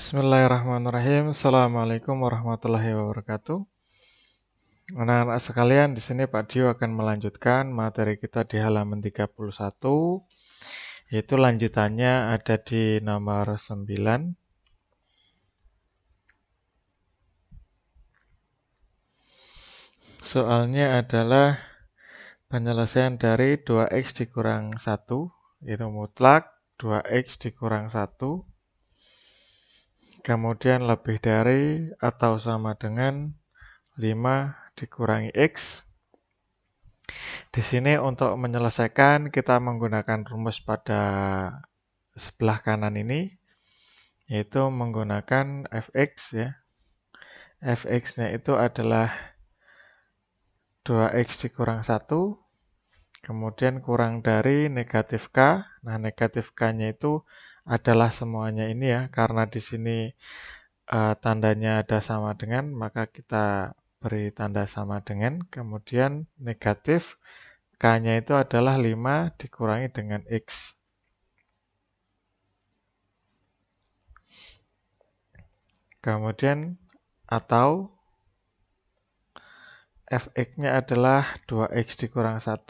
Bismillahirrahmanirrahim. Assalamualaikum warahmatullahi wabarakatuh. Anak-anak sekalian, di sini Pak Dio akan melanjutkan materi kita di halaman 31, yaitu lanjutannya ada di nomor 9. Soalnya adalah penyelesaian dari 2x dikurang 1, yaitu mutlak 2x dikurang 1, kemudian lebih dari atau sama dengan 5 dikurangi x. Di sini untuk menyelesaikan kita menggunakan rumus pada sebelah kanan ini, yaitu menggunakan fx ya. Fx-nya itu adalah 2x dikurang 1, kemudian kurang dari negatif k. Nah, negatif k-nya itu adalah semuanya ini ya, karena di sini tandanya ada sama dengan, maka kita beri tanda sama dengan, kemudian negatif k-nya itu adalah 5 dikurangi dengan x. Kemudian atau fx-nya adalah 2x dikurang 1,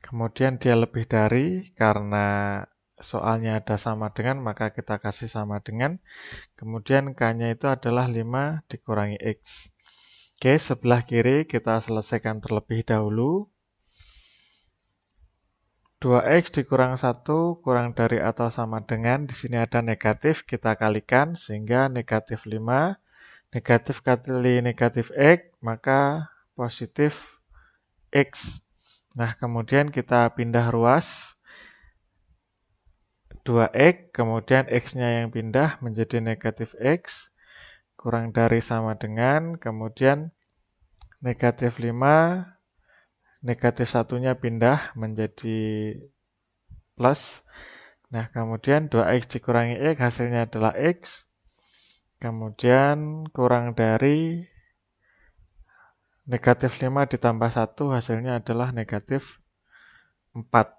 kemudian dia lebih dari, karena soalnya ada sama dengan, maka kita kasih sama dengan, kemudian k-nya itu adalah 5 dikurangi x. Oke, sebelah kiri kita selesaikan terlebih dahulu. 2x dikurang 1 kurang dari atau sama dengan, di sini ada negatif, kita kalikan, sehingga negatif 5, negatif kali negatif x, maka positif x. Nah, kemudian kita pindah ruas, 2x, kemudian x-nya yang pindah menjadi negatif x, kurang dari sama dengan, kemudian negatif 5, negatif satunya pindah menjadi plus. Nah, kemudian 2x dikurangi x, hasilnya adalah x. Kemudian kurang dari negatif 5 ditambah 1, hasilnya adalah negatif 4.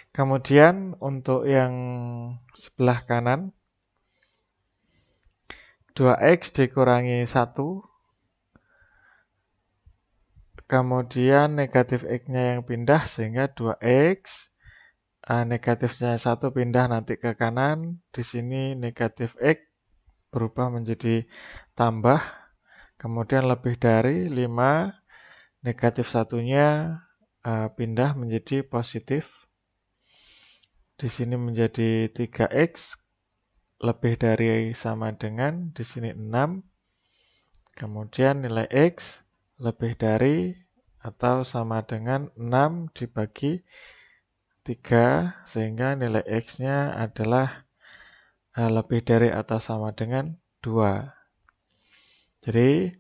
Kemudian untuk yang sebelah kanan, 2x dikurangi 1, kemudian negatif x-nya yang pindah sehingga 2x, negatifnya 1 pindah nanti ke kanan, di sini negatif x berubah menjadi tambah, kemudian lebih dari 5, negatif satunya pindah menjadi positif. Di sini menjadi 3x, lebih dari sama dengan, di sini 6. Kemudian nilai x lebih dari atau sama dengan 6 dibagi 3, sehingga nilai x-nya adalah lebih dari atau sama dengan 2. Jadi,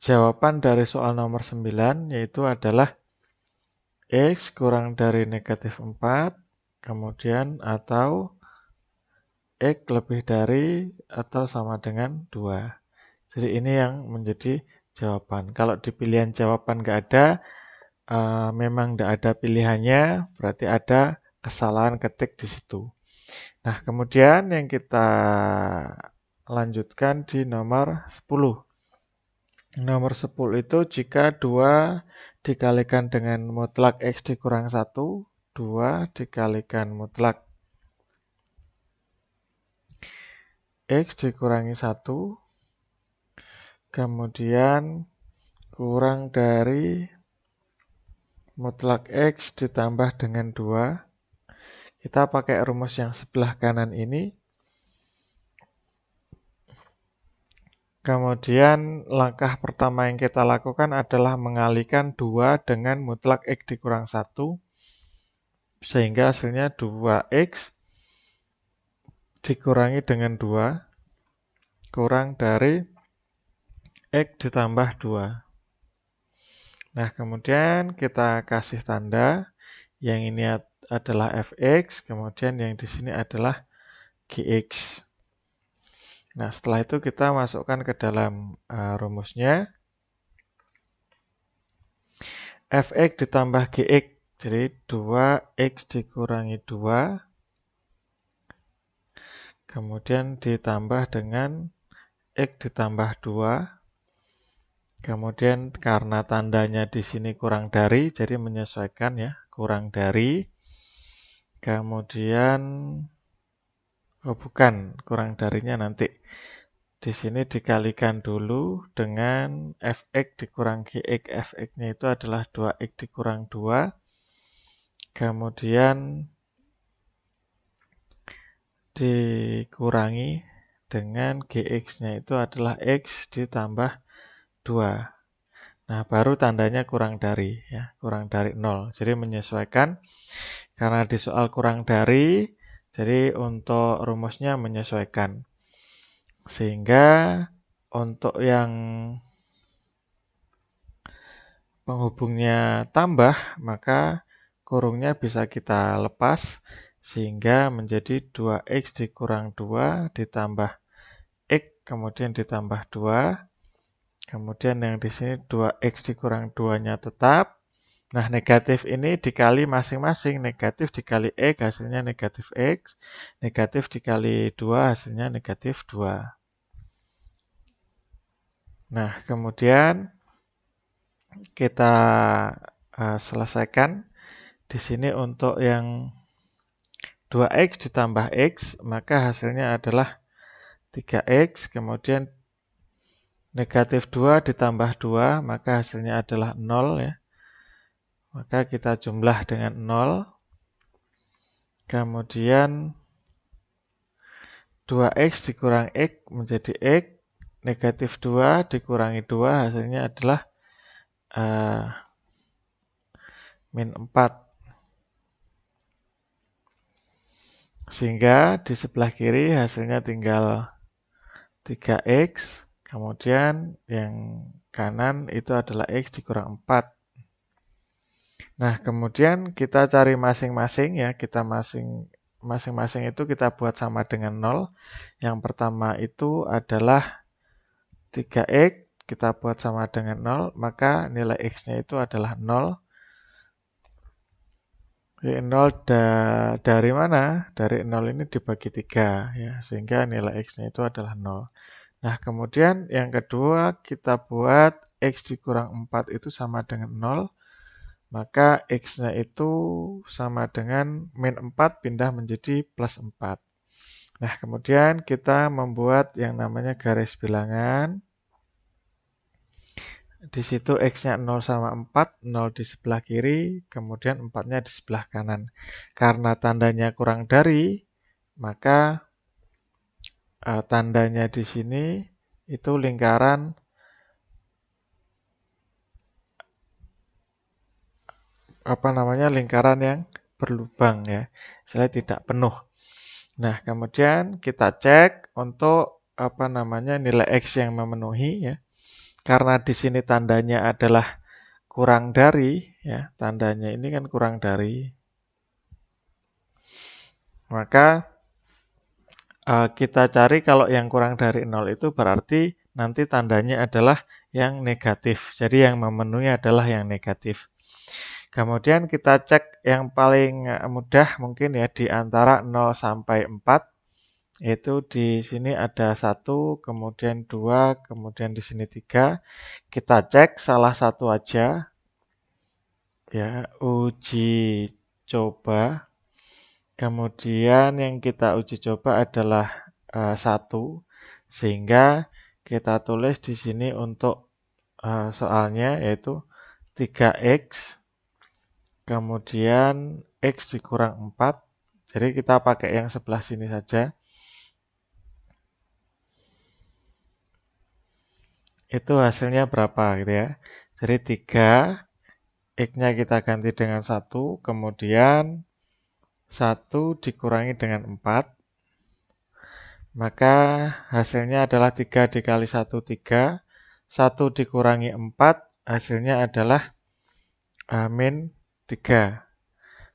jawaban dari soal nomor 9 yaitu adalah x kurang dari negatif 4, kemudian atau x lebih dari atau sama dengan 2. Jadi ini yang menjadi jawaban. Kalau di pilihan jawaban nggak ada, memang nggak ada pilihannya, berarti ada kesalahan ketik di situ. Nah, kemudian yang kita lanjutkan di nomor 10. Nomor 10 itu jika 2 dikalikan dengan mutlak x dikurang 1, 2 dikalikan mutlak x dikurangi 1, kemudian kurang dari mutlak x ditambah dengan 2. Kita pakai rumus yang sebelah kanan ini. Kemudian langkah pertama yang kita lakukan adalah mengalihkan 2 dengan mutlak x dikurang 1. Sehingga hasilnya 2x dikurangi dengan 2 kurang dari x ditambah 2. Nah, kemudian kita kasih tanda. Yang ini adalah fx, kemudian yang di sini adalah gx. Nah, setelah itu kita masukkan ke dalam rumusnya. Fx ditambah gx, Jadi 2x dikurangi 2, kemudian ditambah dengan x ditambah 2, kemudian karena tandanya di sini kurang dari, jadi menyesuaikan ya, kurang dari. Kemudian, oh bukan, kurang darinya nanti. Di sini dikalikan dulu dengan fx dikurang gx. Fx-nya itu adalah 2x dikurang 2. Kemudian dikurangi dengan gx-nya itu adalah x ditambah 2. Nah, baru tandanya kurang dari, ya, kurang dari 0. Jadi menyesuaikan, karena di soal kurang dari, jadi untuk rumusnya menyesuaikan. Sehingga untuk yang penghubungnya tambah, maka kurungnya bisa kita lepas, sehingga menjadi 2x dikurang 2 ditambah x, kemudian ditambah 2. Kemudian yang di sini 2x dikurang 2-nya tetap. Nah, negatif ini dikali masing-masing. Negatif dikali x hasilnya negatif x. Negatif dikali 2 hasilnya negatif 2. Nah, kemudian kita selesaikan. Di sini untuk yang 2x ditambah x, maka hasilnya adalah 3x. Kemudian negatif 2 ditambah 2, maka hasilnya adalah 0 ya. Maka kita jumlah dengan 0. Kemudian 2x dikurang x menjadi x. Negatif 2 dikurangi 2 hasilnya adalah min 4. Sehingga di sebelah kiri hasilnya tinggal 3x. Kemudian yang kanan itu adalah x dikurang 4. Nah, kemudian kita cari masing-masing ya, masing-masing itu kita buat sama dengan 0. Yang pertama itu adalah 3x, kita buat sama dengan 0, maka nilai x-nya itu adalah 0. 0 dari mana? Dari 0 ini dibagi 3 ya, sehingga nilai x-nya itu adalah 0. Nah, kemudian yang kedua kita buat x dikurang 4 itu sama dengan 0. Maka x-nya itu sama dengan min 4 pindah menjadi plus 4. Nah, kemudian kita membuat yang namanya garis bilangan. Di situ x-nya 0 sama 4, 0 di sebelah kiri, kemudian 4-nya di sebelah kanan. Karena tandanya kurang dari, maka tandanya di sini itu lingkaran lingkaran yang berlubang ya, istilahnya tidak penuh. Nah, kemudian kita cek untuk nilai x yang memenuhi ya. Karena di sini tandanya adalah kurang dari ya, tandanya ini kan kurang dari. Maka kita cari kalau yang kurang dari 0 itu berarti nanti tandanya adalah yang negatif. Jadi yang memenuhi adalah yang negatif. Kemudian kita cek yang paling mudah mungkin ya di antara 0 sampai 4. Itu di sini ada 1, kemudian 2, kemudian di sini 3. Kita cek salah satu aja. Ya, uji coba. Kemudian yang kita uji coba adalah 1. Sehingga kita tulis di sini untuk soalnya yaitu 3x. Kemudian x dikurang 4. Jadi kita pakai yang sebelah sini saja. Itu hasilnya berapa gitu ya. Jadi 3, x-nya kita ganti dengan 1, kemudian 1 dikurangi dengan 4. Maka hasilnya adalah 3 dikali 1, 3. 1 dikurangi 4, hasilnya adalah min 3.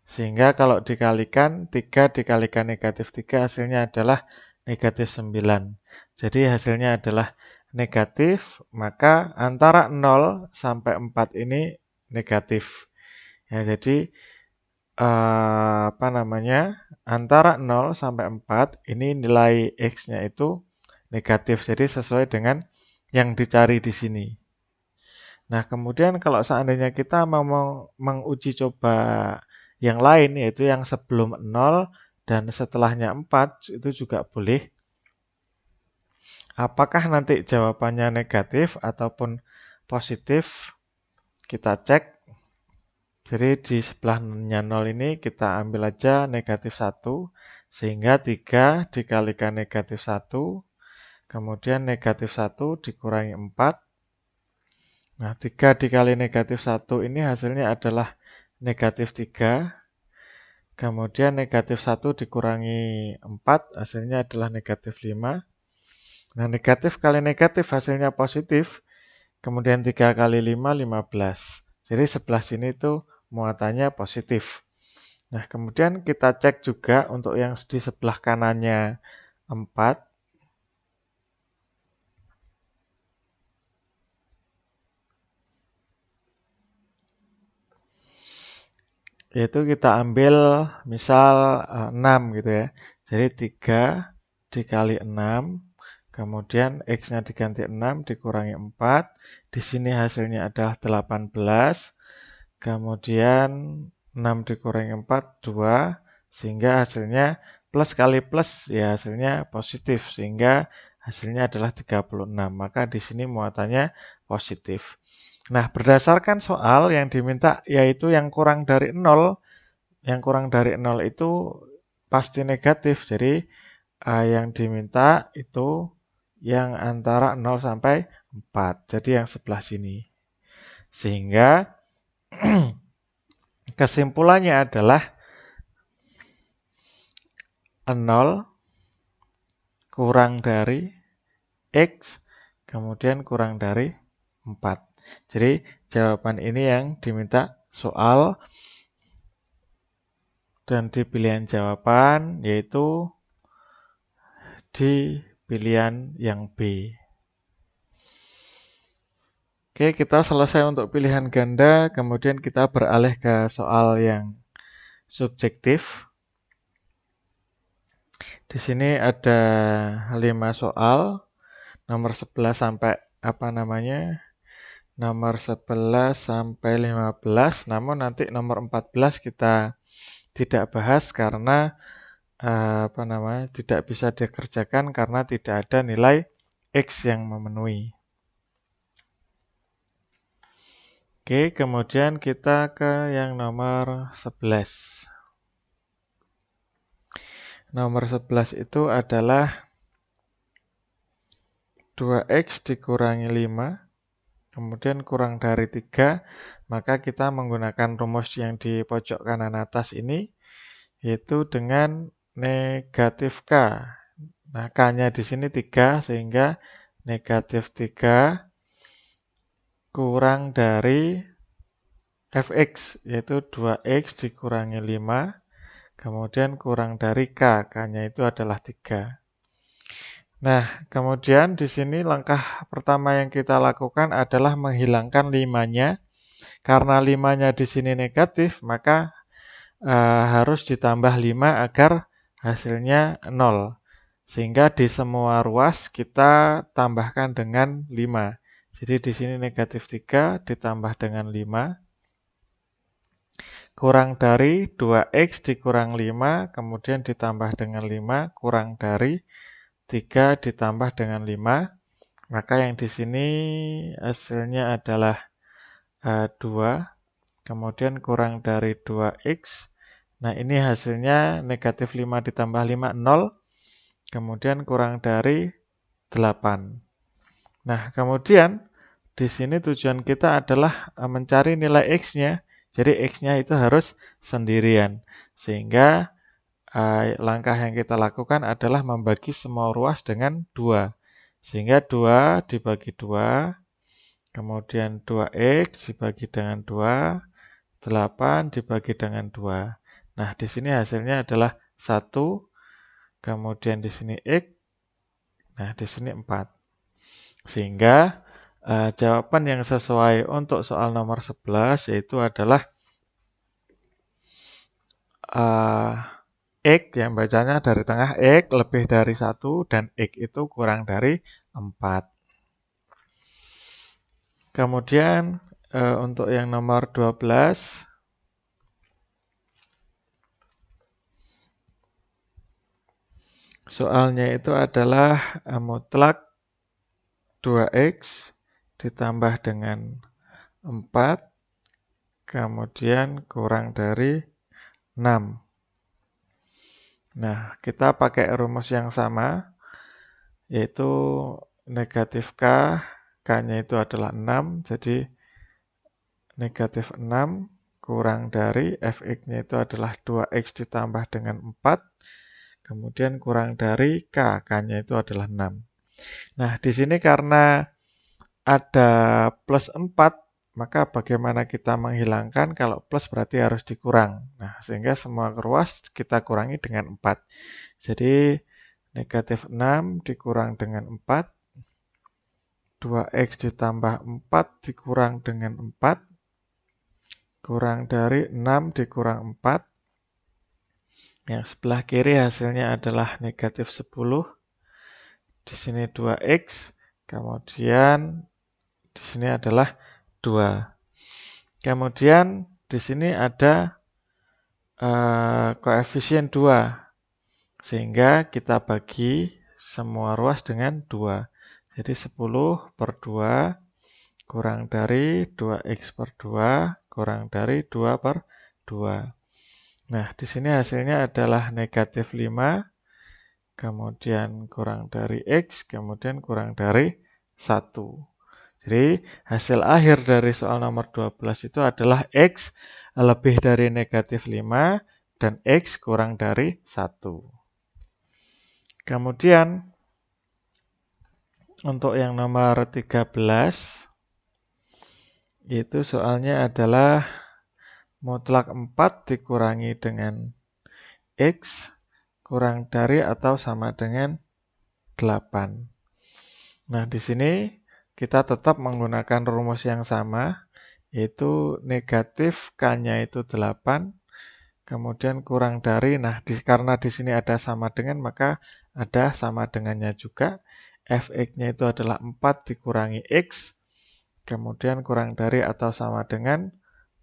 Sehingga kalau dikalikan, 3 dikalikan negatif 3 hasilnya adalah negatif 9. Jadi hasilnya adalah negatif, maka antara 0 sampai 4 ini negatif. Ya, jadi antara 0 sampai 4 ini nilai X-nya itu negatif. Jadi sesuai dengan yang dicari di sini. Nah, kemudian kalau seandainya kita mau menguji coba yang lain, yaitu yang sebelum 0 dan setelahnya 4, itu juga boleh. Apakah nanti jawabannya negatif ataupun positif? Kita cek. Jadi di sebelahnya 0 ini kita ambil aja negatif 1, sehingga 3 dikalikan negatif 1, kemudian negatif 1 dikurangi 4. Nah, 3 dikali negatif 1 ini hasilnya adalah negatif 3. Kemudian negatif 1 dikurangi 4 hasilnya adalah negatif 5. Nah, negatif kali negatif hasilnya positif. Kemudian 3 kali 5, 15. Jadi sebelah sini itu muatannya positif. Nah, kemudian kita cek juga untuk yang di sebelah kanannya 4. Yaitu kita ambil misal 6 gitu ya. Jadi 3 dikali 6, kemudian X-nya diganti 6 dikurangi 4. Di sini hasilnya adalah 18. Kemudian 6 dikurangi 4, 2. Sehingga hasilnya plus kali plus ya hasilnya positif. Sehingga hasilnya adalah 36. Maka di sini muatannya positif. Nah, berdasarkan soal yang diminta yaitu yang kurang dari 0, yang kurang dari 0 itu pasti negatif. Jadi, yang diminta itu yang antara 0 sampai 4. Jadi yang sebelah sini. Sehingga kesimpulannya adalah 0 kurang dari X, kemudian kurang dari 4. Jadi jawaban ini yang diminta soal dan di pilihan jawaban yaitu di pilihan yang B. Oke, kita selesai untuk pilihan ganda, kemudian kita beralih ke soal yang subjektif. Di sini ada 5 soal, nomor 11 sampai nomor 11 sampai 15, namun nanti nomor 14 kita tidak bahas karena tidak bisa dikerjakan karena tidak ada nilai X yang memenuhi. Oke, kemudian kita ke yang nomor 11. Nomor 11 itu adalah 2X dikurangi 5, kemudian kurang dari 3, maka kita menggunakan rumus yang di pojok kanan atas ini, yaitu dengan negatif K. Nah, K-nya di sini 3, sehingga negatif 3 kurang dari fx, yaitu 2x dikurangi 5, kemudian kurang dari K. K-nya itu adalah 3. Nah, kemudian di sini langkah pertama yang kita lakukan adalah menghilangkan 5-nya. Karena 5-nya di sini negatif, maka harus ditambah 5 agar hasilnya 0. Sehingga di semua ruas kita tambahkan dengan 5. Jadi di sini negatif 3 ditambah dengan 5. Kurang dari 2x dikurang 5, kemudian ditambah dengan 5, kurang dari 3 ditambah dengan 5. Maka yang di sini hasilnya adalah 2. Kemudian kurang dari 2x. Nah, ini hasilnya negatif 5 ditambah 5, 0. Kemudian kurang dari 8. Nah, kemudian di sini tujuan kita adalah mencari nilai X-nya. Jadi X-nya itu harus sendirian. Sehingga langkah yang kita lakukan adalah membagi semua ruas dengan 2. Sehingga 2 dibagi 2, kemudian 2X dibagi dengan 2, 8 dibagi dengan 2. Nah, di sini hasilnya adalah 1, kemudian di sini X, nah di sini 4. Sehingga jawaban yang sesuai untuk soal nomor 11 yaitu adalah X yang bacanya dari tengah X lebih dari 1 dan X itu kurang dari 4. Kemudian untuk yang nomor 12, soalnya itu adalah mutlak 2X ditambah dengan 4, kemudian kurang dari 6. Nah, kita pakai rumus yang sama, yaitu negatif K, K-nya itu adalah 6, jadi negatif 6 kurang dari Fx-nya itu adalah 2X ditambah dengan 4, kemudian kurang dari K, K-nya itu adalah 6. Nah, di sini karena ada plus 4, maka bagaimana kita menghilangkan? Kalau plus berarti harus dikurang. Nah, sehingga semua ruas kita kurangi dengan 4. Jadi, negatif 6 dikurang dengan 4, 2X ditambah 4 dikurang dengan 4, kurang dari 6 dikurang 4. Yang sebelah kiri hasilnya adalah negatif 10. Di sini 2X, kemudian di sini adalah 2. Kemudian di sini ada koefisien 2, sehingga kita bagi semua ruas dengan 2. Jadi 10 per 2 kurang dari 2X per 2 kurang dari 2 per 2. Nah, di sini hasilnya adalah negatif 5, kemudian kurang dari X, kemudian kurang dari 1. Jadi, hasil akhir dari soal nomor 12 itu adalah X lebih dari negatif 5 dan X kurang dari 1. Kemudian, untuk yang nomor 13, itu soalnya adalah mutlak 4 dikurangi dengan X kurang dari atau sama dengan 8. Nah, di sini kita tetap menggunakan rumus yang sama, yaitu negatif K-nya itu 8, kemudian kurang dari, nah karena di sini ada sama dengan, maka ada sama dengannya juga. Fx-nya itu adalah 4 dikurangi X, kemudian kurang dari atau sama dengan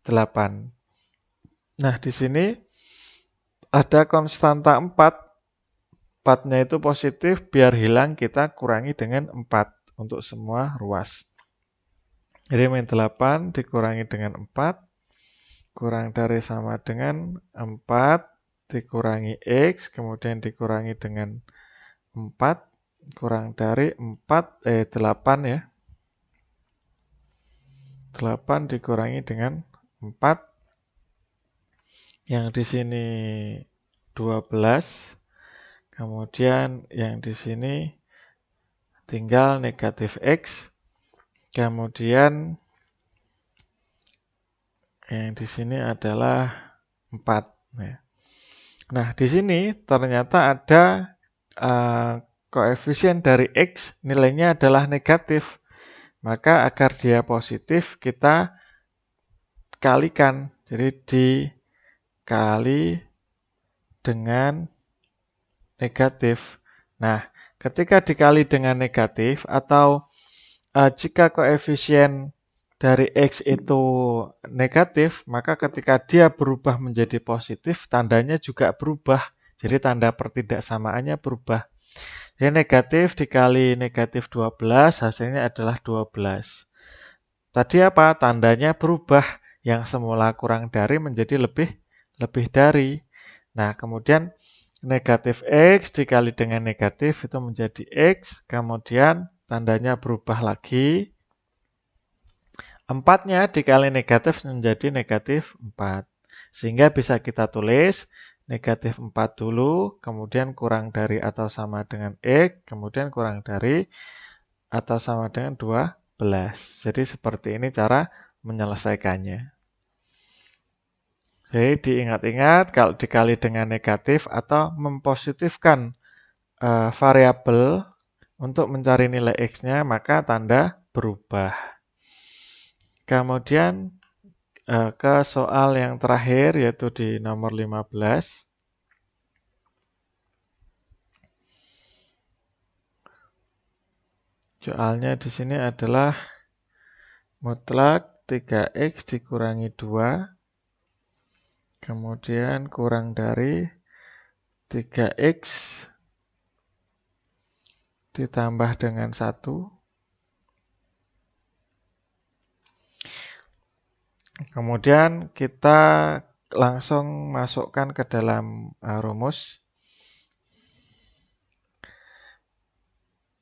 8. Nah, di sini ada konstanta 4, 4-nya itu positif, biar hilang kita kurangi dengan 4 untuk semua ruas. Jadi min 8 dikurangi dengan 4, kurang dari sama dengan 4, dikurangi X, kemudian dikurangi dengan 4, kurang dari 8 ya. 8 dikurangi dengan 4, yang di sini 12, kemudian yang di sini tinggal negatif X, kemudian yang di sini adalah 4. Nah, di sini ternyata ada koefisien dari X, nilainya adalah negatif. Maka agar dia positif, kita kalikan. Jadi dikali dengan negatif. Nah, ketika dikali dengan negatif, atau jika koefisien dari X itu negatif, maka ketika dia berubah menjadi positif, tandanya juga berubah. Jadi tanda pertidaksamaannya berubah. Jadi negatif dikali negatif 12, hasilnya adalah 12. Tadi apa? Tandanya berubah. Yang semula kurang dari menjadi lebih dari. Nah, kemudian negatif X dikali dengan negatif itu menjadi X, kemudian tandanya berubah lagi. 4-nya dikali negatif menjadi negatif 4. Sehingga bisa kita tulis negatif 4 dulu, kemudian kurang dari atau sama dengan X, kemudian kurang dari atau sama dengan 12. Jadi seperti ini cara menyelesaikannya. Jadi diingat-ingat kalau dikali dengan negatif atau mempositifkan variabel untuk mencari nilai X-nya, maka tanda berubah. Kemudian ke soal yang terakhir, yaitu di nomor 15. Soalnya di sini adalah mutlak 3x dikurangi 2, kemudian kurang dari 3x ditambah dengan 1. Kemudian kita langsung masukkan ke dalam rumus.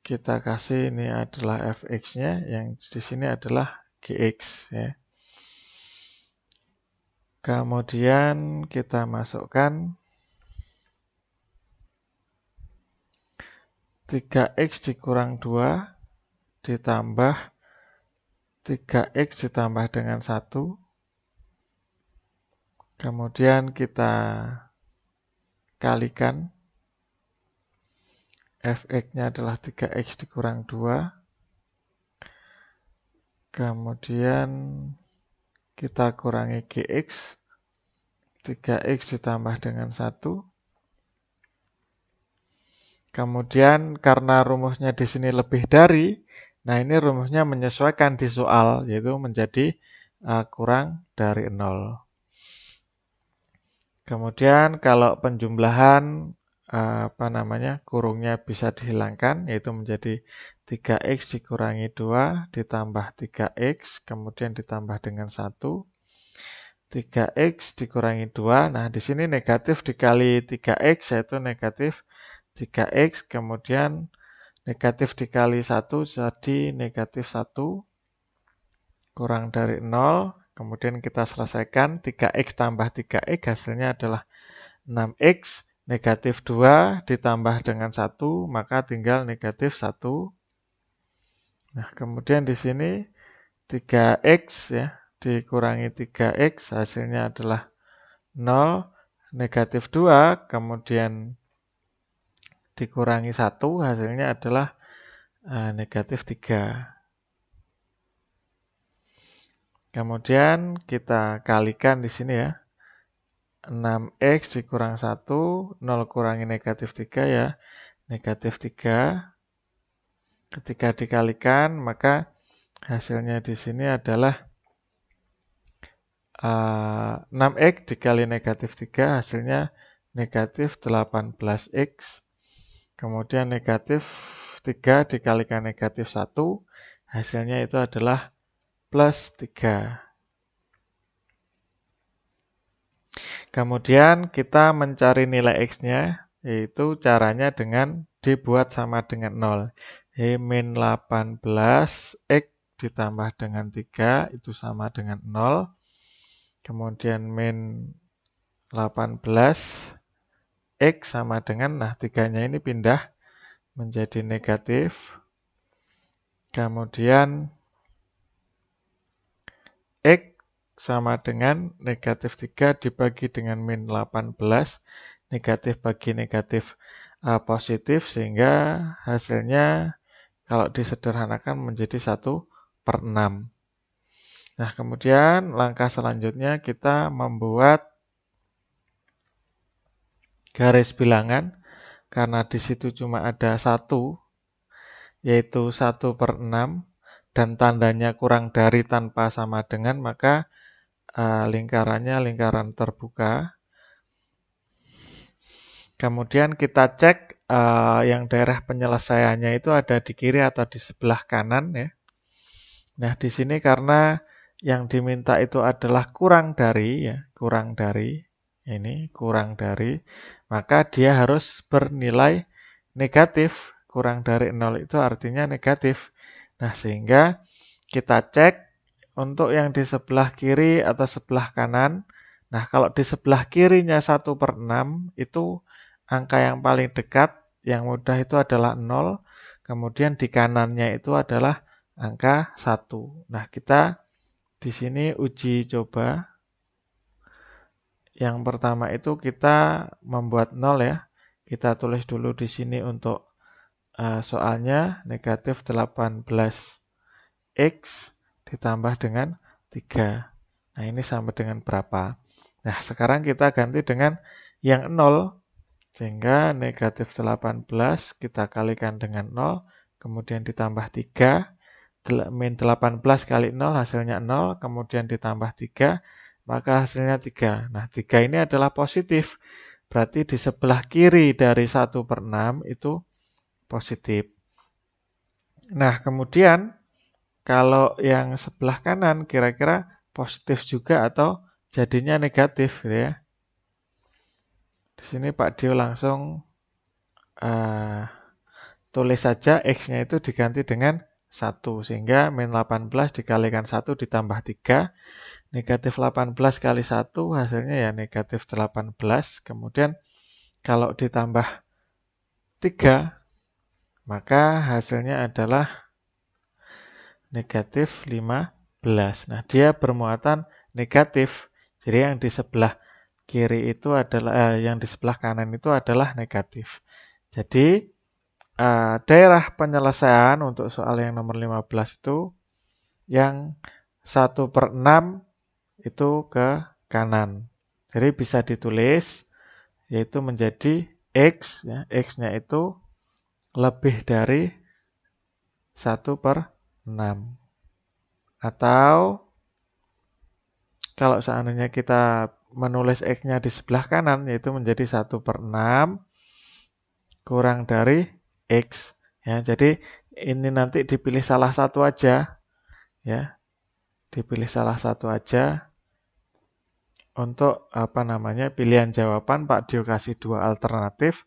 Kita kasih ini adalah fx-nya, yang di sini adalah gx ya. Kemudian kita masukkan 3x dikurang 2 ditambah 3x ditambah dengan 1. Kemudian kita kalikan. Fx-nya adalah 3x dikurang 2. Kemudian kita kurangi gx. 3x ditambah dengan 1. Kemudian karena rumusnya di sini lebih dari, nah ini rumusnya menyesuaikan di soal, yaitu menjadi kurang dari 0. Kemudian kalau penjumlahan kurungnya bisa dihilangkan, yaitu menjadi 3x dikurangi 2 ditambah 3x, kemudian ditambah dengan 1. 3x dikurangi 2, nah di sini negatif dikali 3x, yaitu negatif 3x, kemudian negatif dikali 1 jadi negatif 1, kurang dari 0. Kemudian kita selesaikan, 3x tambah 3x hasilnya adalah 6x, negatif 2 ditambah dengan 1, maka tinggal negatif 1. Nah, kemudian di sini 3x ya, dikurangi 3x hasilnya adalah 0, negatif 2, kemudian dikurangi 1 hasilnya adalah negatif 3. Kemudian kita kalikan di sini ya. 6x dikurang 1, 0 kurangi negatif 3 ya, negatif 3. Ketika dikalikan, maka hasilnya di sini adalah 6x dikali negatif 3, hasilnya negatif 18x. Kemudian negatif 3 dikalikan negatif 1, hasilnya itu adalah plus 3. Kemudian kita mencari nilai x-nya, yaitu caranya dengan dibuat sama dengan 0. Jadi min 18x ditambah dengan 3 itu sama dengan 0. Kemudian min 18x sama dengan, nah 3-nya ini pindah menjadi negatif. Kemudian x sama dengan negatif 3 dibagi dengan min 18. Negatif bagi negatif positif, sehingga hasilnya kalau disederhanakan menjadi 1/6. Nah, kemudian langkah selanjutnya kita membuat garis bilangan. Karena di situ cuma ada 1, yaitu 1/6, dan tandanya kurang dari tanpa sama dengan, maka lingkarannya lingkaran terbuka. Kemudian kita cek yang daerah penyelesaiannya itu ada di kiri atau di sebelah kanan ya. Nah, di sini karena yang diminta itu adalah kurang dari ya, kurang dari, maka dia harus bernilai negatif. Kurang dari 0 itu artinya negatif. Nah, sehingga kita cek untuk yang di sebelah kiri atau sebelah kanan. Nah, kalau di sebelah kirinya 1/6 itu angka yang paling dekat, yang mudah itu adalah 0. Kemudian di kanannya itu adalah angka 1. Nah, kita di sini uji coba. Yang pertama itu kita membuat 0 ya. Kita tulis dulu di sini untuk soalnya negatif 18x ditambah dengan 3. Nah, ini sama dengan berapa? Nah, sekarang kita ganti dengan yang 0. Sehingga negatif 18 kita kalikan dengan 0, kemudian ditambah 3. Min 18 kali 0 hasilnya 0, kemudian ditambah 3, maka hasilnya 3. Nah, 3 ini adalah positif. Berarti di sebelah kiri dari 1/6 itu positif. Nah, kemudian kalau yang sebelah kanan kira-kira positif juga atau jadinya negatif gitu ya. Di sini Pak Dio langsung tulis saja X-nya itu diganti dengan 1. Sehingga min 18 dikalikan 1 ditambah 3. Negatif 18 kali 1 hasilnya ya negatif 18. Kemudian kalau ditambah 3, maka hasilnya adalah negatif 15. Nah, dia bermuatan negatif. Jadi yang di sebelah kiri itu adalah, yang di sebelah kanan itu adalah negatif. Jadi, daerah penyelesaian untuk soal yang nomor 15 itu yang 1/6 itu ke kanan. Jadi bisa ditulis yaitu menjadi X, ya, X-nya itu lebih dari 1/6. Atau kalau seandainya kita menulis X-nya di sebelah kanan yaitu menjadi 1/6 kurang dari X. Ya, jadi ini nanti dipilih salah satu aja. Ya, dipilih salah satu aja. Untuk pilihan jawaban Pak Dio kasih dua alternatif.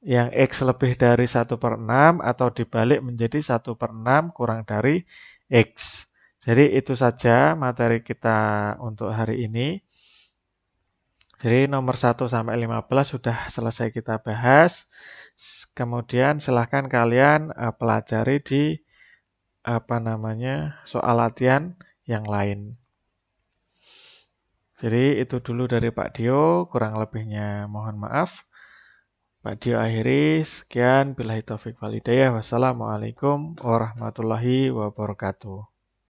Yang X lebih dari 1/6 atau dibalik menjadi 1/6 kurang dari X. Jadi itu saja materi kita untuk hari ini. Jadi nomor 1 sampai 15 sudah selesai kita bahas. Kemudian silahkan kalian pelajari di soal latihan yang lain. Jadi itu dulu dari Pak Dio, kurang lebihnya mohon maaf. Pak Dio akhiri, sekian, billahi taufik wal hidayah. Wassalamualaikum warahmatullahi wabarakatuh.